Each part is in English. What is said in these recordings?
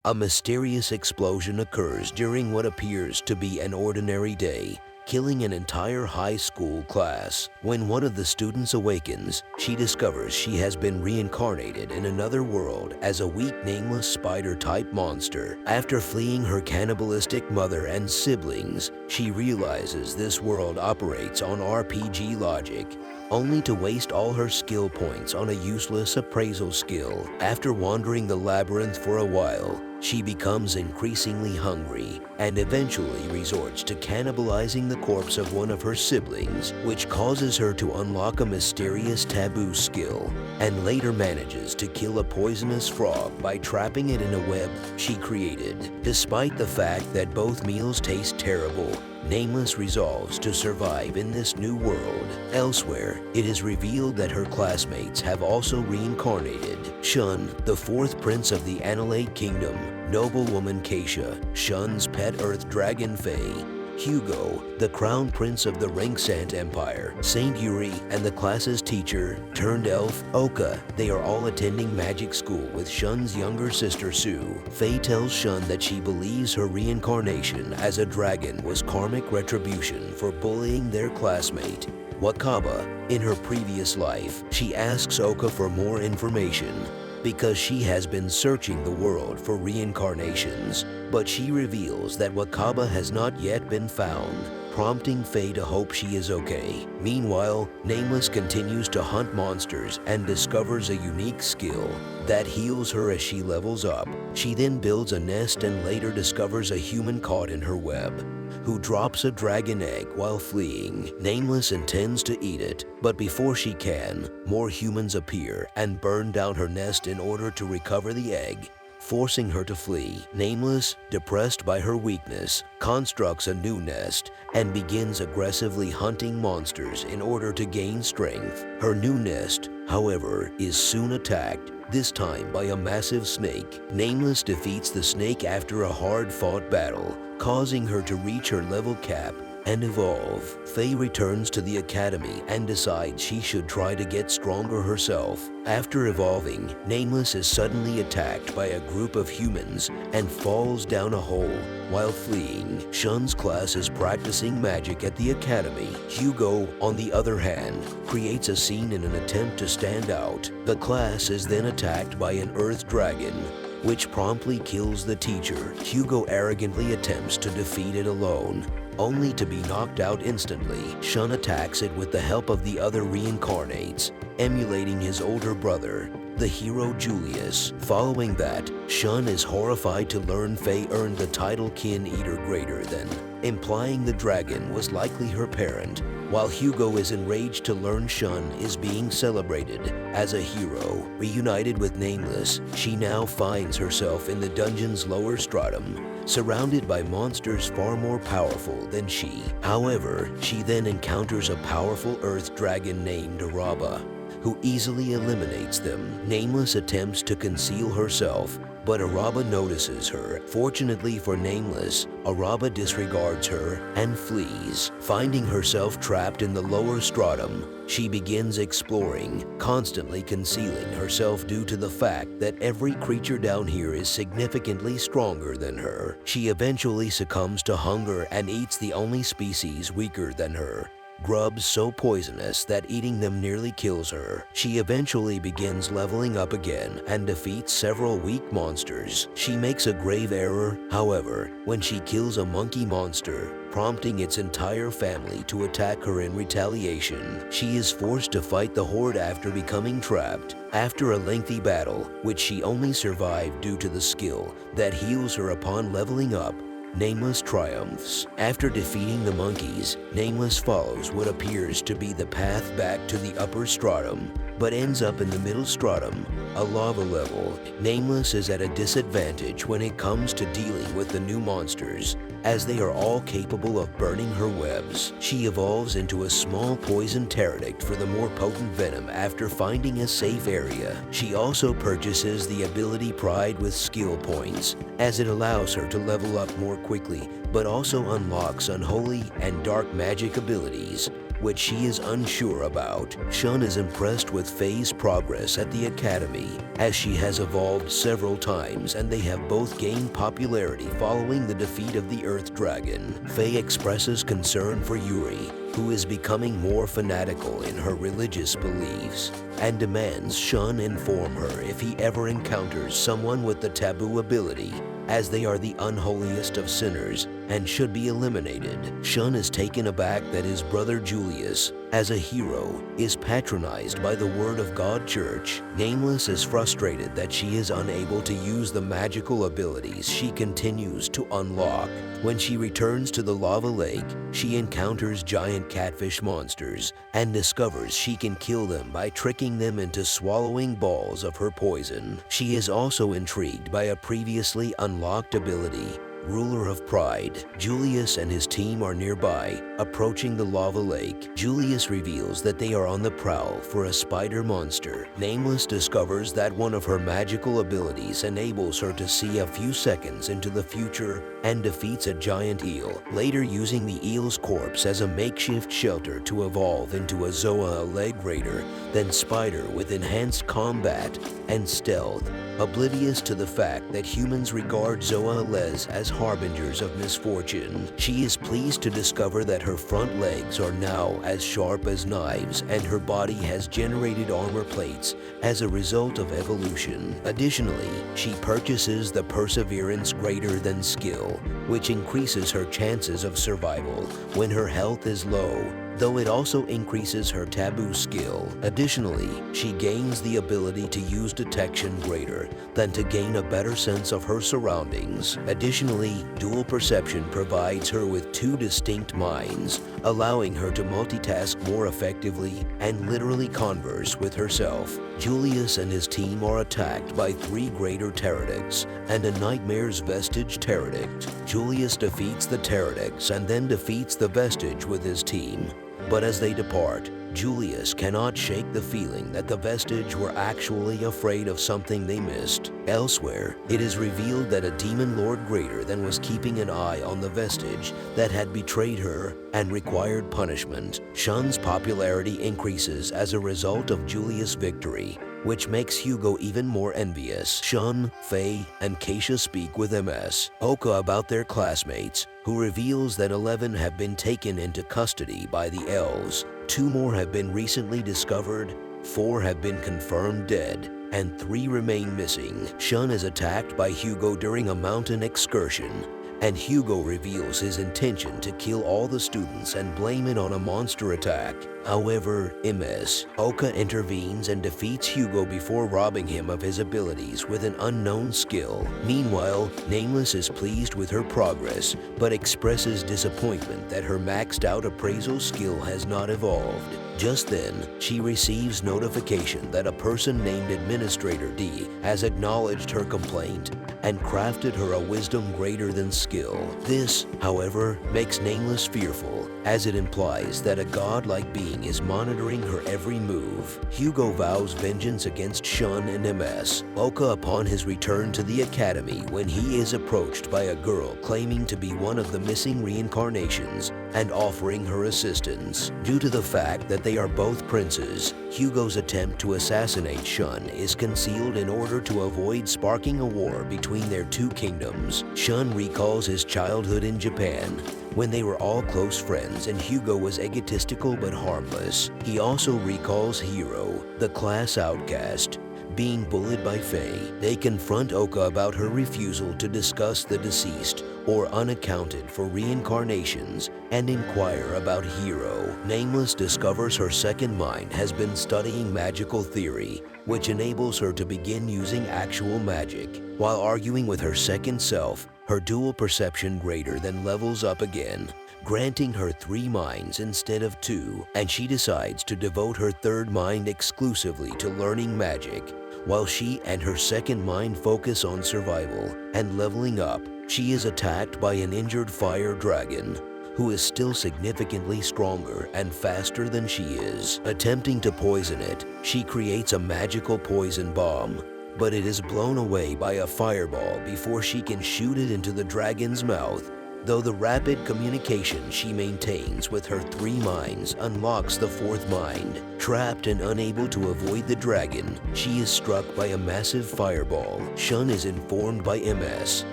A mysterious explosion occurs during what appears to be an ordinary day, killing an entire high school class. When one of the students awakens, she discovers she has been reincarnated in another world as a weak, nameless spider-type monster. After fleeing her cannibalistic mother and siblings, she realizes this world operates on RPG logic, only to waste all her skill points on a useless appraisal skill. After wandering the labyrinth for a while, she becomes increasingly hungry and eventually resorts to cannibalizing the corpse of one of her siblings, which causes her to unlock a mysterious taboo skill, and later manages to kill a poisonous frog by trapping it in a web she created. Despite the fact that both meals taste terrible, Nameless resolves to survive in this new world. Elsewhere, it is revealed that her classmates have also reincarnated. Shun, the fourth prince of the Annelate Kingdom, noblewoman Keisha, Shun's pet earth dragon Faye, Hugo, the crown prince of the Rinksant Empire, Saint Yuri, and the class's teacher, turned elf, Oka. They are all attending magic school with Shun's younger sister Sue. Faye tells Shun that she believes her reincarnation as a dragon was karmic retribution for bullying their classmate, Wakaba. In her previous life, she asks Oka for more information because she has been searching the world for reincarnations, but she reveals that Wakaba has not yet been found, prompting Faye to hope she is okay. Meanwhile, Nameless continues to hunt monsters and discovers a unique skill that heals her as she levels up. She then builds a nest and later discovers a human caught in her web, who drops a dragon egg while fleeing. Nameless intends to eat it, but before she can, more humans appear and burn down her nest in order to recover the egg, forcing her to flee. Nameless, depressed by her weakness, constructs a new nest and begins aggressively hunting monsters in order to gain strength. Her new nest, however, is soon attacked, this time by a massive snake. Nameless defeats the snake after a hard-fought battle, causing her to reach her level cap and evolve. Faye returns to the academy and decides she should try to get stronger herself. After evolving, Nameless is suddenly attacked by a group of humans and falls down a hole while fleeing. Shun's class is practicing magic at the academy. Hugo, on the other hand, creates a scene in an attempt to stand out. The class is then attacked by an earth dragon, which promptly kills the teacher. Hugo arrogantly attempts to defeat it alone, only to be knocked out instantly. Shun attacks it with the help of the other reincarnates, emulating his older brother, the hero Julius. Following that, Shun is horrified to learn Faye earned the title Kin Eater Greater Than, implying the dragon was likely her parent, while Hugo is enraged to learn Shun is being celebrated as a hero. Reunited with Nameless, she now finds herself in the dungeon's lower stratum, surrounded by monsters far more powerful than she. However, she then encounters a powerful earth dragon named Araba, who easily eliminates them. Nameless attempts to conceal herself, but Araba notices her. Fortunately for Nameless, Araba disregards her and flees. Finding herself trapped in the lower stratum, she begins exploring, constantly concealing herself due to the fact that every creature down here is significantly stronger than her. She eventually succumbs to hunger and eats the only species weaker than her, grubs so poisonous that eating them nearly kills her. She eventually begins leveling up again and defeats several weak monsters. She makes a grave error, however, when she kills a monkey monster, prompting its entire family to attack her in retaliation. She is forced to fight the horde after becoming trapped. After a lengthy battle, which she only survived due to the skill that heals her upon leveling up, Nameless triumphs. After defeating the monkeys, Nameless follows what appears to be the path back to the upper stratum, but ends up in the middle stratum, a lava level. Nameless is at a disadvantage when it comes to dealing with the new monsters, as they are all capable of burning her webs. She evolves into a small poison pterodactyl for the more potent venom after finding a safe area. She also purchases the ability Pride with skill points, as it allows her to level up more quickly, but also unlocks unholy and dark magic abilities. which she is unsure about. Shun is impressed with Faye's progress at the academy, as she has evolved several times and they have both gained popularity following the defeat of the Earth Dragon. Faye expresses concern for Yuri, who is becoming more fanatical in her religious beliefs, and demands Shun inform her if he ever encounters someone with the taboo ability, as they are the unholiest of sinners and should be eliminated. Shun is taken aback that his brother Julius, as a hero, is patronized by the Word of God Church. Nameless is frustrated that she is unable to use the magical abilities she continues to unlock. When she returns to the lava lake, she encounters giant catfish monsters and discovers she can kill them by tricking them into swallowing balls of her poison. She is also intrigued by a previously unlocked ability, Ruler of Pride. Julius and his team are nearby, approaching the lava lake. Julius reveals that they are on the prowl for a spider monster. Nameless discovers that one of her magical abilities enables her to see a few seconds into the future and defeats a giant eel, later using the eel's corpse as a makeshift shelter to evolve into a Zoa leg raider, then spider with enhanced combat and stealth. Oblivious to the fact that humans regard Zoa-les as harbingers of misfortune, she is pleased to discover that her front legs are now as sharp as knives and her body has generated armor plates as a result of evolution. Additionally, she purchases the Perseverance Greater Than skill, which increases her chances of survival when her health is low, though it also increases her taboo skill. Additionally, she gains the ability to use detection greater than to gain a better sense of her surroundings. Additionally, dual perception provides her with two distinct minds, allowing her to multitask more effectively and literally converse with herself. Julius and his team are attacked by 3 greater pterodactyls and a nightmare's vestige pterodactyl. Julius defeats the pterodactyls and then defeats the vestige with his team. But as they depart, Julius cannot shake the feeling that the vestige were actually afraid of something they missed. Elsewhere, it is revealed that a demon lord greater than was keeping an eye on the vestige that had betrayed her and required punishment. Shun's popularity increases as a result of Julius' victory, which makes Hugo even more envious. Shun, Faye, and Keisha speak with MS Oka about their classmates, who reveals that 11 have been taken into custody by the elves, 2 more have been recently discovered, 4 have been confirmed dead, and 3 remain missing. Shun is attacked by Hugo during a mountain excursion, and Hugo reveals his intention to kill all the students and blame it on a monster attack. However, MS Oka intervenes and defeats Hugo before robbing him of his abilities with an unknown skill. Meanwhile, Nameless is pleased with her progress, but expresses disappointment that her maxed out appraisal skill has not evolved. Just then, she receives notification that a person named Administrator D has acknowledged her complaint and crafted her a wisdom greater than skill. This, however, makes Nameless fearful, as it implies that a godlike being is monitoring her every move. Hugo vows vengeance against Shun and MS Oka upon his return to the academy when he is approached by a girl claiming to be one of the missing reincarnations and offering her assistance. Due to the fact that they are both princes, Hugo's attempt to assassinate Shun is concealed in order to avoid sparking a war between their 2 kingdoms. Shun recalls his childhood in Japan, when they were all close friends and Hugo was egotistical but harmless. He also recalls Hiro, the class outcast, being bullied by Faye. They confront Oka about her refusal to discuss the deceased or unaccounted for reincarnations and inquire about Hiro. Nameless discovers her second mind has been studying magical theory, which enables her to begin using actual magic. While arguing with her second self, her dual perception greater than levels up again, granting her 3 minds instead of 2, and she decides to devote her third mind exclusively to learning magic. While she and her second mind focus on survival and leveling up, she is attacked by an injured fire dragon, who is still significantly stronger and faster than she is. Attempting to poison it, she creates a magical poison bomb, but it is blown away by a fireball before she can shoot it into the dragon's mouth, though the rapid communication she maintains with her three minds unlocks the fourth mind. Trapped and unable to avoid the dragon, she is struck by a massive fireball. Shun is informed by MS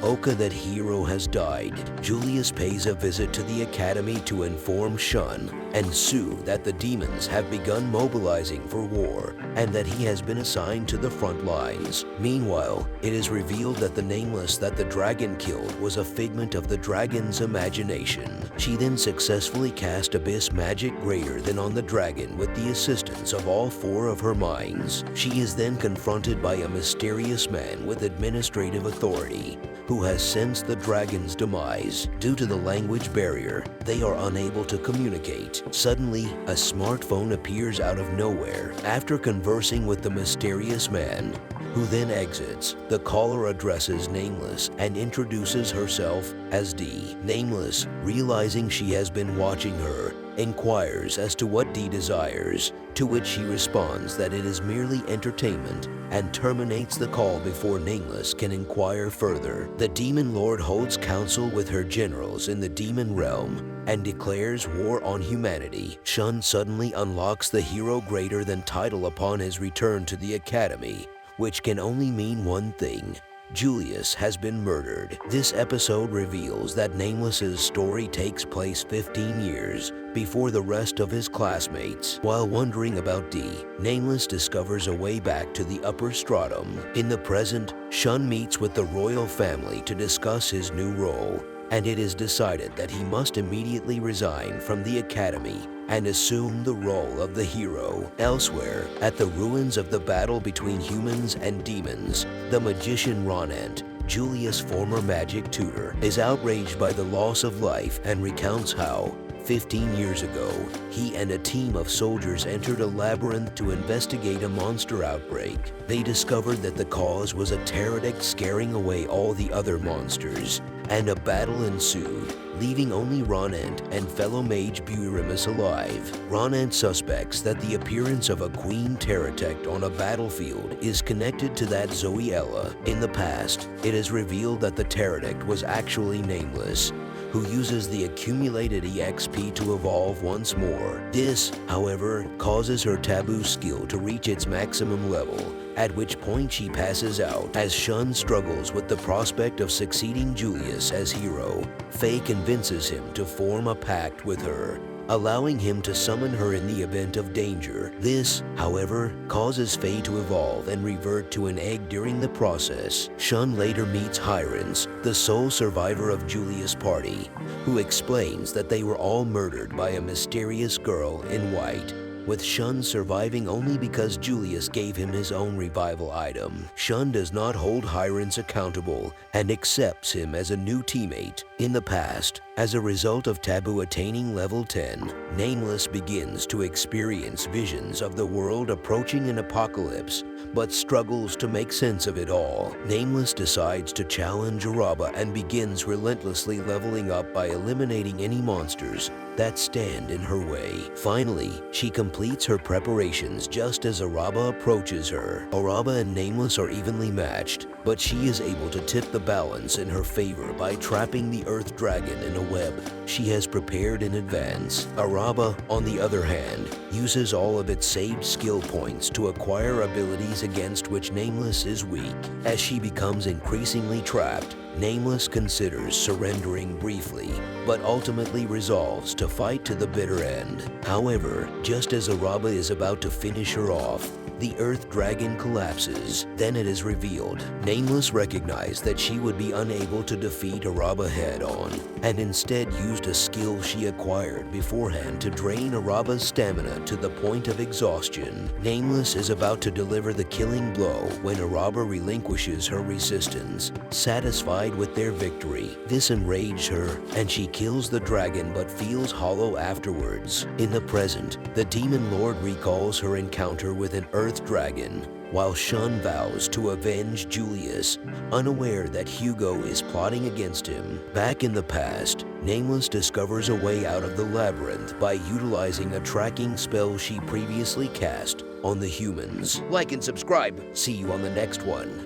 Oka that Hiro has died. Julius pays a visit to the academy to inform Shun and Sue that the demons have begun mobilizing for war and that he has been assigned to the front lines. Meanwhile, it is revealed that the nameless that the dragon killed was a figment of the dragon's imagination. She then successfully cast abyss magic greater than on the dragon with the assistance of all four of her minds. She is then confronted by a mysterious man with administrative authority who has sensed the dragon's demise. Due to the language barrier, they are unable to communicate. Suddenly, a smartphone appears out of nowhere. After conversing with the mysterious man, who then exits, the caller addresses Nameless and introduces herself as D. Nameless, realizing she has been watching her, inquires as to what D desires, to which she responds that it is merely entertainment and terminates the call before Nameless can inquire further. The Demon Lord holds council with her generals in the demon realm and declares war on humanity. Shun suddenly unlocks the hero greater than title upon his return to the academy, which can only mean one thing: Julius has been murdered. This episode reveals that Nameless's story takes place 15 years before the rest of his classmates. While wondering about D, Nameless discovers a way back to the upper stratum. In the present, Shun meets with the royal family to discuss his new role, and it is decided that he must immediately resign from the academy and assume the role of the hero. Elsewhere, at the ruins of the battle between humans and demons, the magician Ronant, Julius' former magic tutor, is outraged by the loss of life and recounts how, 15 years ago, he and a team of soldiers entered a labyrinth to investigate a monster outbreak. They discovered that the cause was a pterodactyl scaring away all the other monsters, and a battle ensued, leaving only Ronant and fellow mage Buirimus alive. Ronant suspects that the appearance of a queen pterodactyl on a battlefield is connected to that Zoiella. In the past, it is revealed that the pterodactyl was actually Nameless, who uses the accumulated EXP to evolve once more. This, however, causes her taboo skill to reach its maximum level, at which point she passes out. As Shun struggles with the prospect of succeeding Julius as hero, Faye convinces him to form a pact with her, allowing him to summon her in the event of danger. This, however, causes Faye to evolve and revert to an egg during the process. Shun later meets Hirons, the sole survivor of Julius' party, who explains that they were all murdered by a mysterious girl in white, with Shun surviving only because Julius gave him his own revival item. Shun does not hold Hirons accountable and accepts him as a new teammate. In the past, as a result of Taboo attaining level 10, Nameless begins to experience visions of the world approaching an apocalypse, but struggles to make sense of it all. Nameless decides to challenge Araba and begins relentlessly leveling up by eliminating any monsters that stand in her way. Finally, she completes her preparations just as Araba approaches her. Araba and Nameless are evenly matched, but she is able to tip the balance in her favor by trapping the Earth Dragon in a web she has prepared in advance. Araba, on the other hand, uses all of its saved skill points to acquire abilities against which Nameless is weak. As she becomes increasingly trapped, Nameless considers surrendering briefly, but ultimately resolves to fight to the bitter end. However, just as Araba is about to finish her off, the Earth Dragon collapses. Then it is revealed Nameless recognized that she would be unable to defeat Araba head-on, and instead used a skill she acquired beforehand to drain Araba's stamina to the point of exhaustion. Nameless is about to deliver the killing blow when Araba relinquishes her resistance, satisfied with their victory. This enraged her, and she kills the dragon but feels hollow afterwards. In the present, the Demon Lord recalls her encounter with an Earth Dragon, while Shun vows to avenge Julius, unaware that Hugo is plotting against him. Back in the past, Nameless discovers a way out of the labyrinth by utilizing a tracking spell she previously cast on the humans. Like and subscribe. See you on the next one.